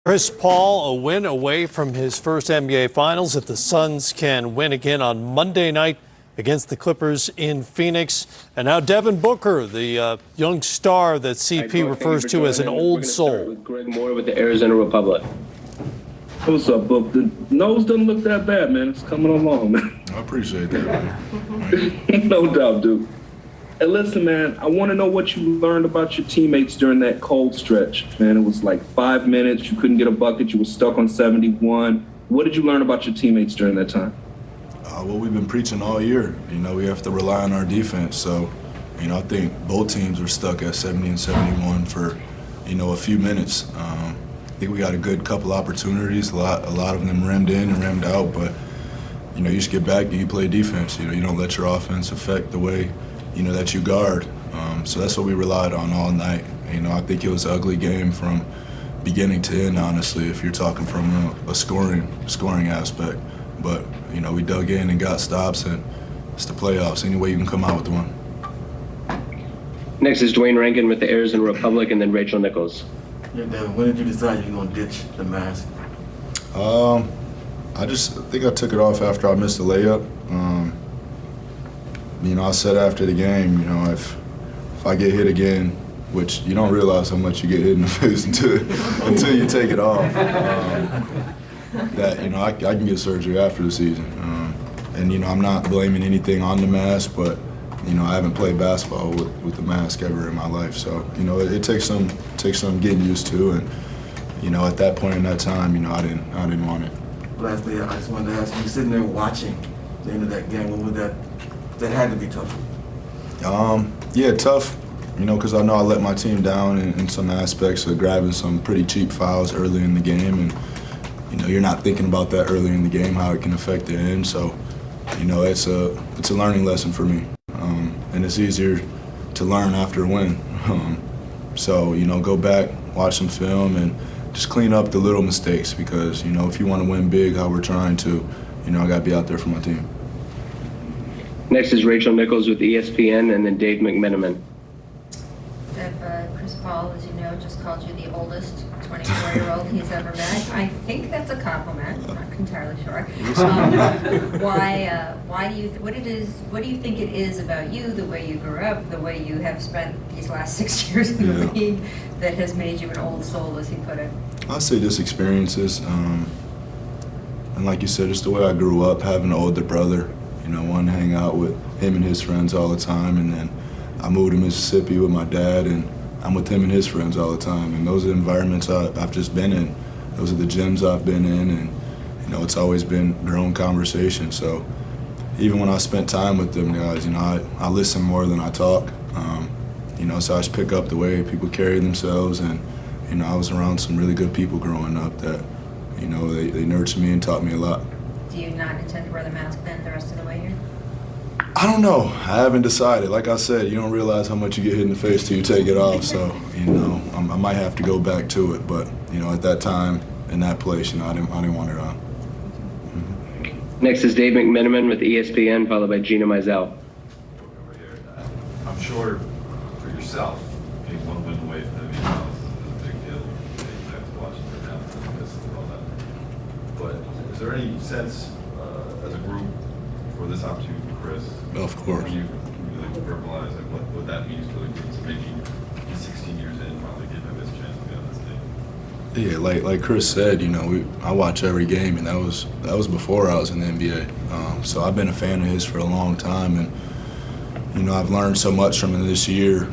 Chris Paul, a win away from his first NBA Finals if the Suns can win again on Monday night against the Clippers in Phoenix. And now Devin Booker, the young star that CP refers to as an old soul. With Greg Moore with the Arizona Republic. What's up, Book? The nose doesn't look that bad, man. It's coming along, man. I appreciate that, man. No doubt, dude. Hey, listen, man, I want to know what you learned about your teammates during that cold stretch. Man, it was like 5 minutes. You couldn't get a bucket. You were stuck on 71. What did you learn about your teammates during that time? Well, we've been preaching all year. We have to rely on our defense. So, I think both teams were stuck at 70 and 71 for, a few minutes. I think we got a good couple opportunities. A lot of them rimmed in and rimmed out. But, you just get back and you play defense. You don't let your offense affect the way, that you guard. So that's what we relied on all night. I think it was an ugly game from beginning to end, honestly, if you're talking from a scoring aspect. But, we dug in and got stops, and it's the playoffs. Any way you can come out with one. Next is Dwayne Rankin with the Arizona Republic, and then Rachel Nichols. Yeah, Devin, when did you decide you were going to ditch the mask? I think I took it off after I missed the layup. I said after the game, if I get hit again, which you don't realize how much you get hit in the face until you take it off, that, I can get surgery after the season. And, I'm not blaming anything on the mask, but, I haven't played basketball with the mask ever in my life. So, it takes some getting used to. And, at that point in that time, I didn't want it. Lastly, I just wanted to ask you, sitting there watching the end of that game, what was that had to be tough? Yeah, tough, because I know I let my team down in some aspects of grabbing some pretty cheap fouls early in the game. And, you're not thinking about that early in the game, how it can affect the end. So, it's a learning lesson for me. And it's easier to learn after a win. So, go back, watch some film, and just clean up the little mistakes because, if you want to win big, how we're trying to, I got to be out there for my team. Next is Rachel Nichols with ESPN, and then Dave McMenamin. Chris Paul, as you know, just called you the oldest 24-year-old he's ever met. I think that's a compliment. I'm not entirely sure. What do you think it is about you, the way you grew up, the way you have spent these last 6 years in the league, that has made you an old soul, as he put it? I'd say just experiences. And like you said, just the way I grew up, having an older brother. Wanting to hang out with him and his friends all the time, and then I moved to Mississippi with my dad, and I'm with him and his friends all the time. And those are the environments I've just been in. Those are the gyms I've been in, and it's always been grown conversation. So even when I spent time with them guys, I listen more than I talk. So I just pick up the way people carry themselves, and I was around some really good people growing up that they nurtured me and taught me a lot. Do you not intend to wear the mask then the rest of the way here? I don't know. I haven't decided. Like I said, you don't realize how much you get hit in the face till you take it off. So, I might have to go back to it. But, at that time, in that place, I didn't want it on. Mm-hmm. Next is Dave McMenamin with ESPN, followed by Gina Mizell. Over here, I'm sure for yourself, being one win away from the finals is a big deal. You have to watch it now and all that. But is there any sense as a group for this opportunity for Chris? Of course. Can you verbalize what that means for the group to maybe 16 years in, finally give him his chance to be on this team? Yeah, like Chris said, I watch every game, and that was before I was in the NBA. So I've been a fan of his for a long time, and I've learned so much from him this year.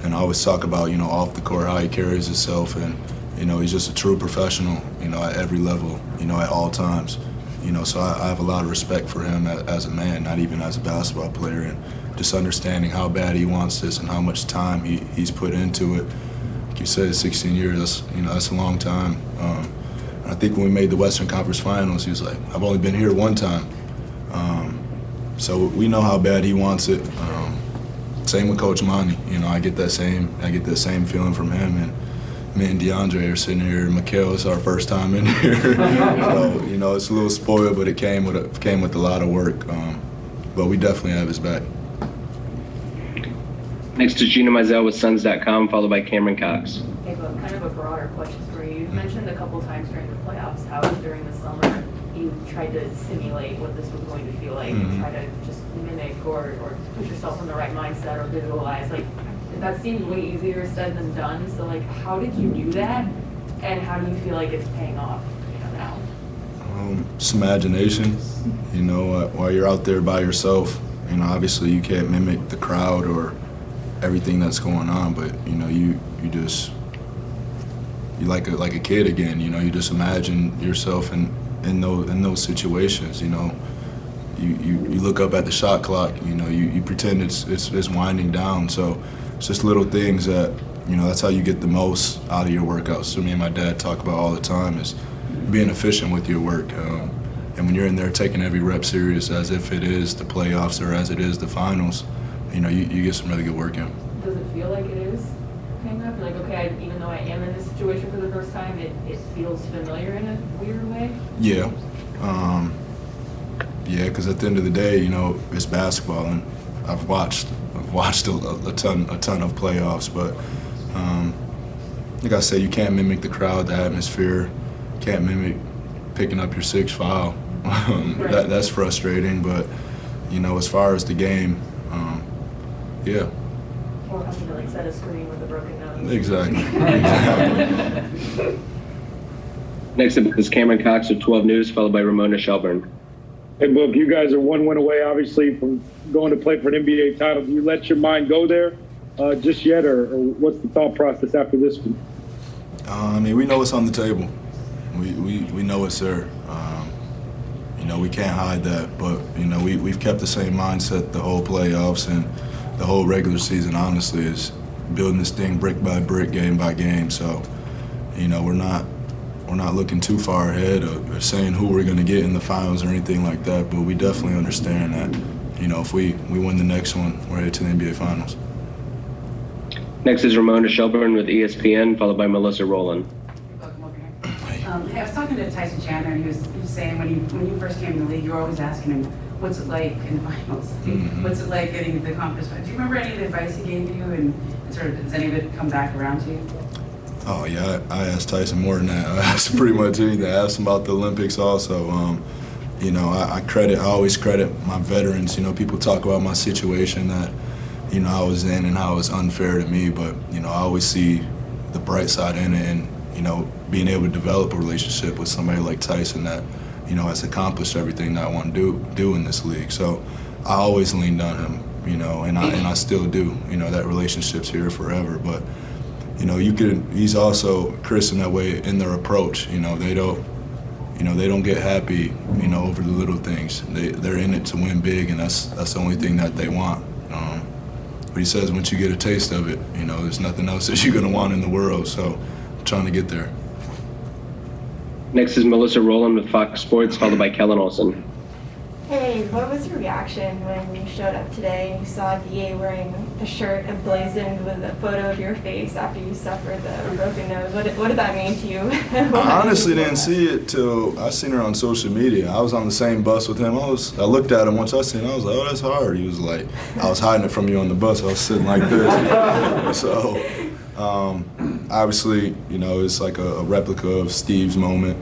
And I always talk about off the court how he carries himself, and he's just a true professional, at every level, at all times. So I have a lot of respect for him as a man, not even as a basketball player, and just understanding how bad he wants this and how much time he's put into it. Like you said, 16 years, that's a long time. And I think when we made the Western Conference Finals, he was like, I've only been here one time. So we know how bad he wants it. Same with Coach Monty. I get that same feeling from him. And me and DeAndre are sitting here. Mikal, it's our first time in here. So, it's a little spoiled, but it came with a lot of work. But we definitely have his back. Next is Gina Mizell with Suns.com, followed by Cameron Cox. Okay, but kind of a broader question for you. You've mentioned a couple times times during the playoffs how during the summer you tried to simulate what this was going to feel like, and try to just mimic or put yourself in the right mindset or visualize. Like, that seems way easier said than done. So, like, how did you do that, and how do you feel like it's paying off, now? Just imagination. While you're out there by yourself, obviously you can't mimic the crowd or everything that's going on, but you like a kid again. You just imagine yourself in those situations. You look up at the shot clock. You pretend it's winding down. So it's just little things that that's how you get the most out of your workouts. So me and my dad talk about all the time is being efficient with your work. And when you're in there taking every rep serious as if it is the playoffs or as it is the finals, you get some really good work in. Does it feel like it is paying off? Like, okay, even though I am in this situation for the first time, it feels familiar in a weird way? Yeah. Because at the end of the day, it's basketball, and I've watched a ton of playoffs, but like I said, you can't mimic the crowd, the atmosphere, can't mimic picking up your sixth foul. That's frustrating, but as far as the game, yeah. Or having to like set a screen with a broken nose. Exactly. Next up is Cameron Cox with 12 News, followed by Ramona Shelburne. Hey, Book, you guys are one win away, obviously, from going to play for an NBA title. Do you let your mind go there just yet, or what's the thought process after this one? We know it's on the table. We know it's there. We can't hide that, but we've kept the same mindset the whole playoffs and the whole regular season. Honestly, is building this thing brick by brick, game by game. So, we're not looking too far ahead or saying who we're going to get in the finals or anything like that. But we definitely understand that if we win the next one, we're headed to the NBA Finals. Next is Ramona Shelburne with ESPN, followed by Melissa Rowland. Welcome over here. Hey, I was talking to Tyson Chandler, and he was saying when you first came in the league, you were always asking him, what's it like in the finals? What's it like getting the conference finals? Do you remember any of the advice he gave you, and sort of does any of it come back around to you? Oh yeah, I asked Tyson more than that. I asked pretty much anything. I asked him about the Olympics also. I always credit my veterans. People talk about my situation that I was in and how it was unfair to me, but I always see the bright side in it, and being able to develop a relationship with somebody like Tyson that has accomplished everything that I want to do in this league. So I always leaned on him, and I still do. That relationship's here forever. But he's also Chris in that way in their approach. They don't get happy, over the little things. They're in it to win big, and that's the only thing that they want. But he says once you get a taste of it, there's nothing else that you're gonna want in the world. So I'm trying to get there. Next is Melissa Rowland with Fox Sports, followed by Kellen Olson. Hey, what was your reaction when you showed up today and you saw DA wearing a shirt emblazoned with a photo of your face after you suffered the broken nose? What did that mean to you? I honestly didn't see it till I seen her on social media. I was on the same bus with him. I looked at him once I seen it. I was like, oh, that's hard. He was like, I was hiding it from you on the bus. I was sitting like this. So obviously, it's like a replica of Steve's moment.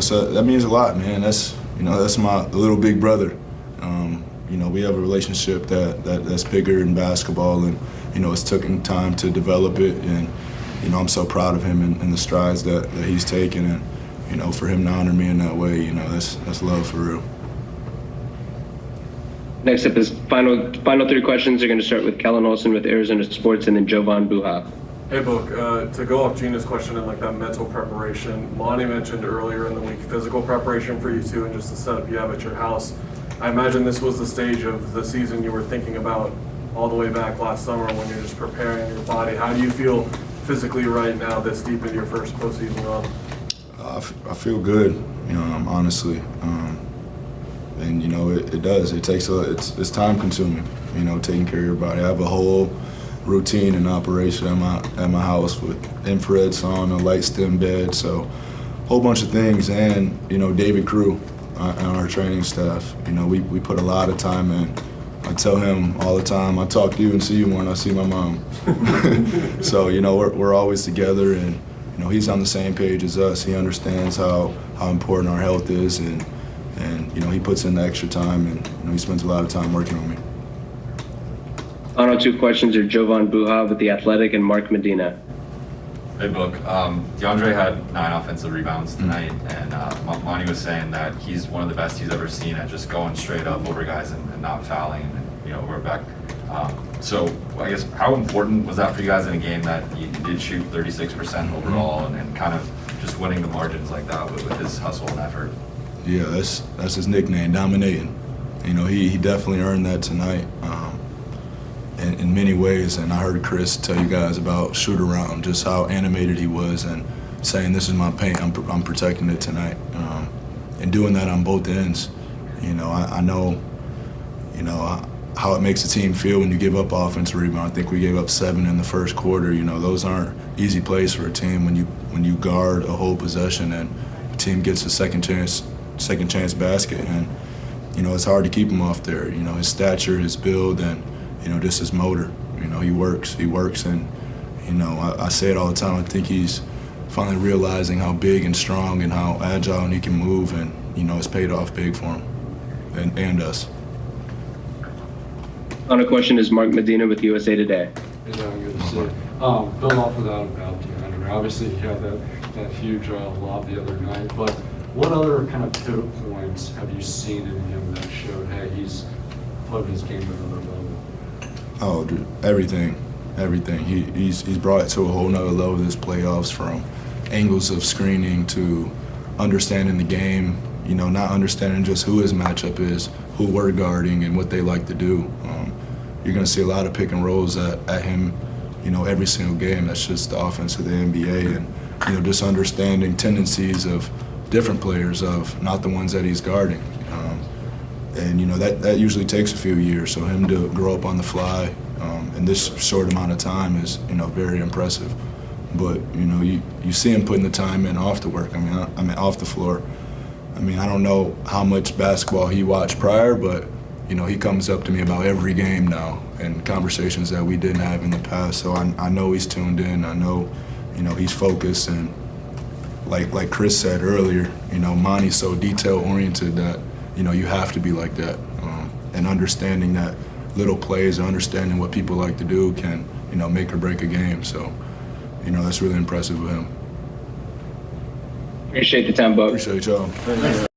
So that means a lot, man. That's my little big brother. We have a relationship that's bigger in basketball, and it's taken time to develop it. And I'm so proud of him and the strides that he's taken, and for him to honor me in that way, that's love for real. Next up is final three questions. Are going to start with Kellen Olson with Arizona Sports, and then Jovan Buha. Hey, Book, to go off Gina's question and like that mental preparation, Lonnie mentioned earlier in the week physical preparation for you too, and just the setup you have at your house. I imagine this was the stage of the season you were thinking about all the way back last summer when you're just preparing your body. How do you feel physically right now this deep into your first postseason run? I feel good, honestly. And it does. It takes it's time consuming, taking care of your body. I have a whole routine and operation at my house with infrared sauna, light stem bed, so a whole bunch of things. And David Crew on our training staff, we put a lot of time in. I tell him all the time, I talk to you and see you more than I see my mom. So we're always together, and he's on the same page as us. He understands how important our health is, and he puts in the extra time, and he spends a lot of time working on me. Final 2 questions are Jovan Buha with The Athletic and Mark Medina. Hey, Book. DeAndre had 9 offensive rebounds tonight, and Monty was saying that he's one of the best he's ever seen at just going straight up over guys and not fouling, and we're back. So I guess how important was that for you guys in a game that you did shoot 36% overall and kind of just winning the margins like that with his hustle and effort? Yeah, that's his nickname, dominating. He definitely earned that tonight. In many ways, and I heard Chris tell you guys about shoot around, just how animated he was, and saying this is my paint, I'm protecting it tonight, and doing that on both ends. I know, how it makes the team feel when you give up offensive rebound. I think we gave up 7 in the first quarter. Those aren't easy plays for a team when you guard a whole possession and the team gets a second chance basket, and it's hard to keep him off there. His stature, his build, and just his motor. He works, and I say it all the time. I think he's finally realizing how big and strong and how agile and he can move, and it's paid off big for him and us. Final question is Mark Medina with USA Today. Good to see you. Build off without about DeAndre. Obviously, he had that huge lob the other night, but what other kind of pivot points have you seen in him that showed, hey, he's putting his game at another level? Oh, dude, everything. He's brought it to a whole nother level this playoffs, from angles of screening to understanding the game. Not understanding just who his matchup is, who we're guarding, and what they like to do. You're going to see a lot of pick and rolls at him, every single game. That's just the offense of the NBA, and just understanding tendencies of different players, of not the ones that he's guarding. And that usually takes a few years. So him to grow up on the fly in this short amount of time is very impressive. But you see him putting the time in off the work. I mean off the floor. I don't know how much basketball he watched prior, but he comes up to me about every game now, and conversations that we didn't have in the past. So I know he's tuned in. I know he's focused, and like Chris said earlier, Monty's so detail oriented that you have to be like that, and understanding that little plays, understanding what people like to do can, make or break a game. So, that's really impressive with him. Appreciate the time, Book. Appreciate y'all.